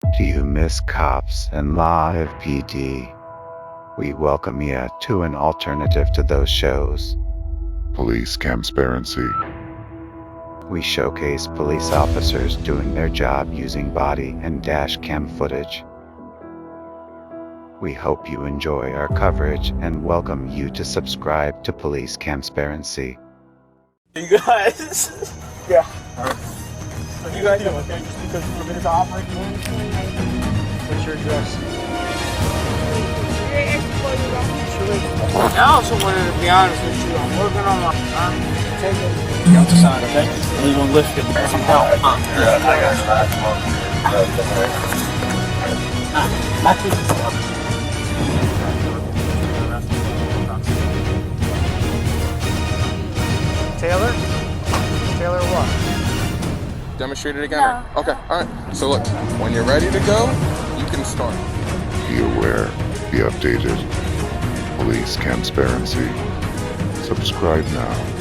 Do you miss cops and live PD? We welcome you to an alternative to those shows. Police Camsparency. We showcase police officers doing their job using body and dash cam footage. We hope you enjoy our coverage and welcome you to subscribe to Police Camsparency. You guys? Yeah. So you guys okay just because we're going to operate? What's your address? I also wanted to be honest with you. I'm working on my taking the other side, okay? We're going to lift it. Some help. Taylor? Taylor what? Demonstrate it again? No. Okay, alright. So look, when you're ready to go, you can start. Be aware, be updated. Police Camsparency. Subscribe now.